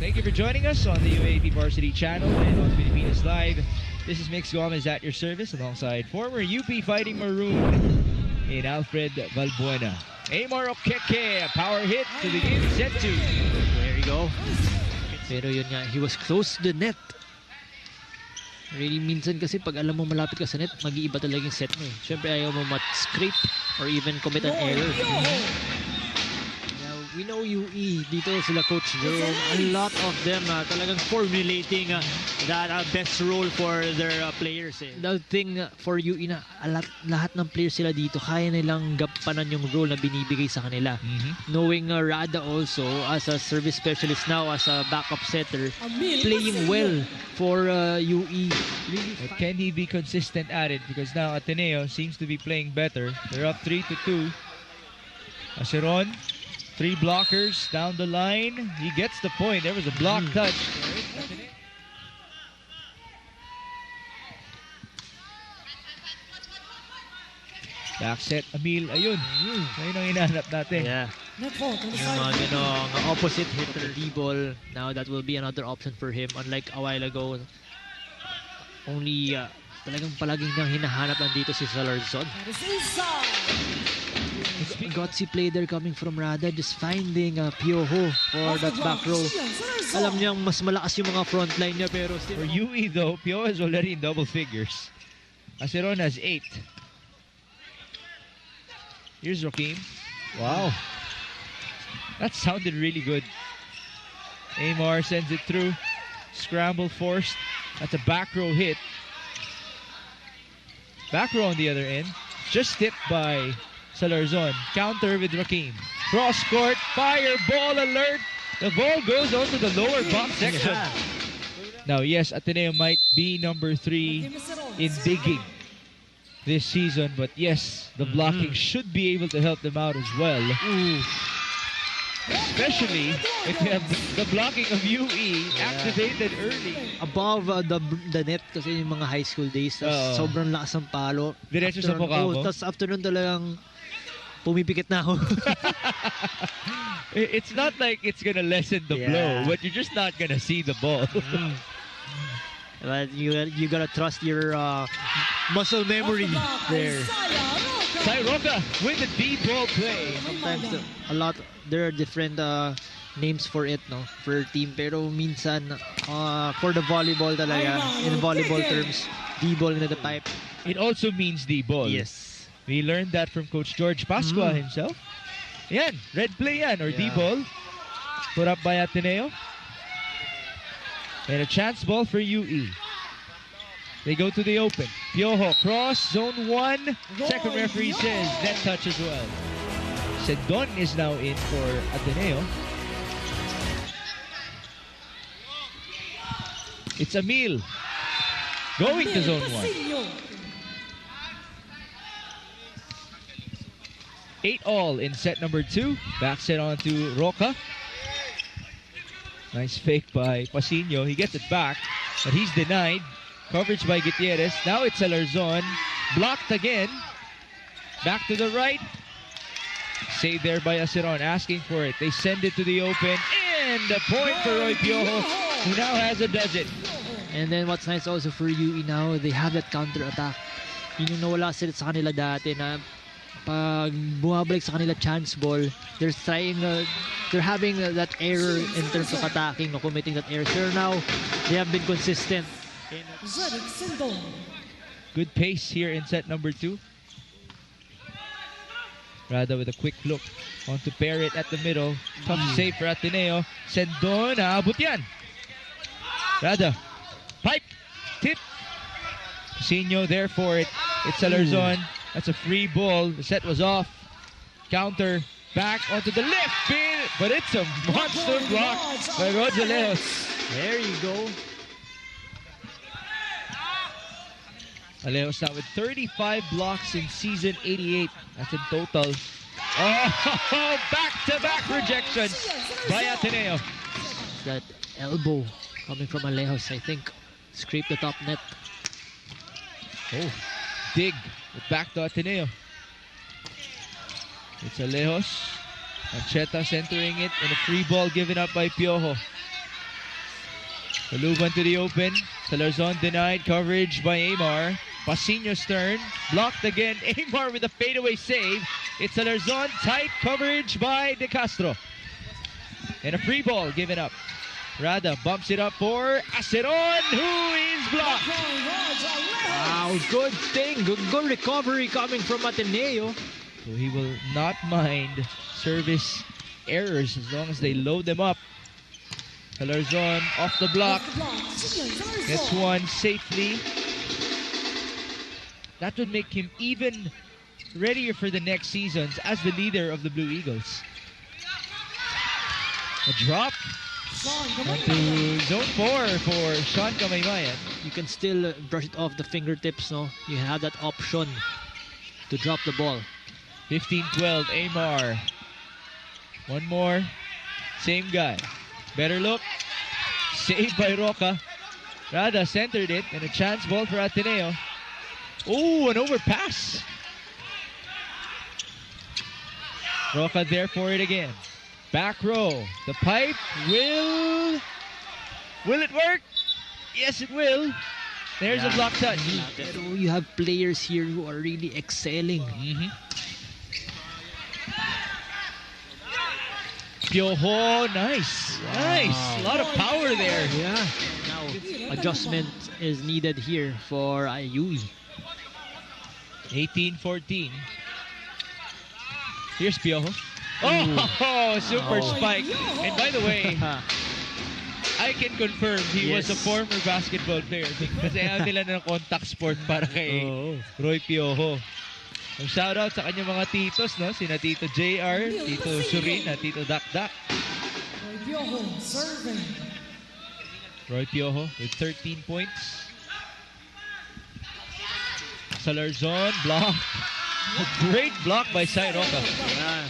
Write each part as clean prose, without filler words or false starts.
Thank you for joining us on the UAP Varsity channel and on Pilipinas Live. This is Mix Gomez at your service alongside former UP Fighting Maroon in Alfred Valbuena. Amar Okeke, a power hit to begin set 2. There you go. Pero yun nga, he was close to the net. Really, minsan kasi pag alam mo malapit ka sa net, mag-iiba talaga yung set mo eh. Siyempre ayaw mo mat-scrape or even commit an error. Now, we know UE, dito sila Coach Jerome, a lot of them talagang formulating that best role for their players. Eh. The thing for UE na lahat ng players sila dito, kaya nilang gampanan yung role na binibigay sa kanila. Knowing Rada also as a service specialist now, as a backup setter, playing well for UE. Really, but can he be consistent at it? Because now Ateneo seems to be playing better. They're up 3-2. Aceron, 3 blockers down the line. He gets the point. There was a block touch. Back set, Emil. Ayun. Ayun ang hinahanap natin. Yeah. Yung mga ganong opposite hitter D-ball. Now that will be another option for him. Unlike a while ago, only talagang palaging nang hinahanap nandito si Salarzon. Gutsy play there coming from Rada, just finding Piojo for that back row. Alam niyang mas malakas yung mga frontline niya pero still. For UE though, Piojo is already in double figures. Aceron has 8. Here's Joaquim. Wow. That sounded really good. Amar sends it through. Scramble forced. That's a back row hit. Back row on the other end. Just tipped by Salarzon. Counter with Joaquim. Cross court. Fire ball alert. The ball goes onto the lower box section. Now, yes, Ateneo might be number 3 in digging this season, but yes, the blocking should be able to help them out as well. Especially if you have the blocking of UE activated early. Above the net kasi yung mga high school days, sobrang lakas ng palo. Diretso sa mukha mo. Tapos after nun talagang pumipikit na ako. It's not like it's gonna lessen the blow, but you're just not gonna see the ball. But you gotta trust your muscle memory there. Roca with the D-ball play. Sometimes there are different names for it, no, for team. Pero minsan for the volleyball talaga, in volleyball terms, D-ball into the pipe. It also means D-ball. Yes. We learned that from Coach George Pascua himself. Yan, red play yan, or D-ball. Put up by Ateneo. And a chance ball for UE. They go to the open. Piojo, cross, zone 1. Second referee says net touch as well. Sedon is now in for Ateneo. It's Emil going to zone 1. 8-all in set number 2. Back set on to Roca. Nice fake by Pasino. He gets it back, but he's denied. Coverage by Gutierrez. Now it's Salarzon. Blocked again. Back to the right. Saved there by Aceron. Asking for it. They send it to the open. And a point for Roy Piojo, who now has a dozen. And then what's nice also for UE now, they have that counter-attack. Yun yung nawala sila sa kanila dati na pag bumabalik sa kanila chance ball, they're having that error in terms of attacking or committing that error. So now, they have been consistent. Good pace here in set number 2. Rada with a quick look on to pair it at the middle. Tough save for Ateneo. Sendon, abot yan. Rada, pipe, tip. Pasino there for it. It's Salarzon. That's a free ball. The set was off. Counter, back onto the left field. But it's a monster block by Rogelejos. There you go. Alejos now with 35 blocks in season 88. That's in total. Oh, back-to-back rejections by Ateneo. That elbow coming from Alejos, I think, scraped the top net. Oh, dig. Back to Ateneo. It's Alejos. Ancheta centering it, and a free ball given up by Piojo. Paluban to the open. Salarzon denied coverage by Amar. Pasino's turn. Blocked again. Amar with a fadeaway save. It's Salarzon. Tight coverage by De Castro. And a free ball given up. Rada bumps it up for Aceron, who is blocked. Wow, good thing. Good recovery coming from Ateneo. So he will not mind service errors as long as they load them up. Salarzon off the block. Gets one safely. That would make him even readier for the next seasons as the leader of the Blue Eagles. A drop onto zone 4 for Sean Kamaymayan. You can still brush it off the fingertips, no? You have that option to drop the ball. 15-12, Amar. One more. Same guy. Better look. Saved by Roca. Rada centered it and a chance ball for Ateneo. Oh, an overpass. Roca there for it again. Back row. The pipe will it work? Yes, it will. There's a block touch. Pero you have players here who are really excelling. Piojo, nice. Nice. A lot of power there. Yeah. Now, adjustment is needed here for Yui. 18-14. Here's Piojo. Oh, super spike. And by the way, I can confirm he was a former basketball player kasi ayaw nila ng contact sport para kay Roy Piojo. Ang shoutout sa kanyang mga titos, no? Sina Tito JR, Tito Surin, at Tito Dakdak. Roy Piojo serving. Roy Piojo with 13 points. Salarzon, block. A great block by Sai Roca. Yeah.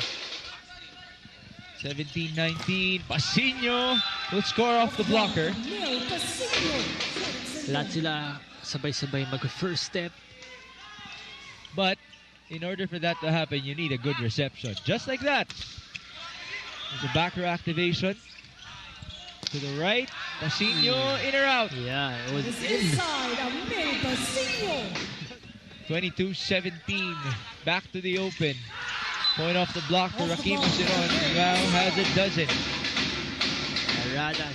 17-19. Pasino will score off the blocker. Lahat sila sabay-sabay mag-first step. But in order for that to happen, you need a good reception. Just like that. There's a backer activation. To the right. Pasino in or out. Yeah, it was in. Inside Amel Pasino. 22-17. Back to the open. Point off the block for Rakim Aceron. Now has a dozen. Rada.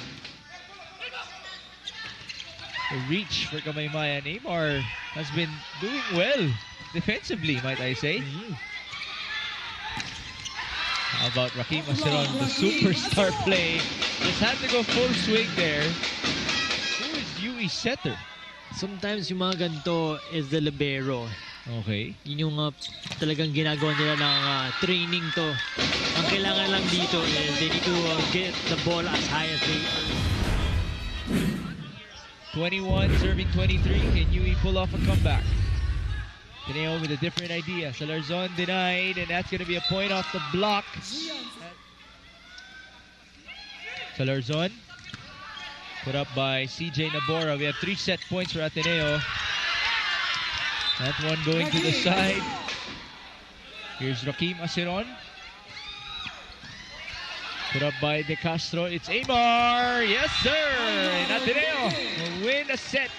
A reach for Kamaymayan. Amar has been doing well defensively, might I say. How about Rakim Aceron, the superstar play? Just had to go full swing there. Who is Yui Setter? Sometimes yung mga ganito is the libero. Okay. Yun yung talagang ginagawa nila ng training to. Ang kailangan lang dito is they need to get the ball as high as they 21 serving 23. Can Yui pull off a comeback? Ateneo with a different idea. Salarzon denied, and that's going to be a point off the block. Salarzon put up by CJ Nabora. We have 3 set points for Ateneo. That one going to the side. Here's Rakim Aceron. Put up by De Castro. It's Amar. Yes, sir. And Ateneo will win a set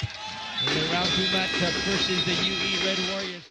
in the round 2 matchup versus the UE Red Warriors.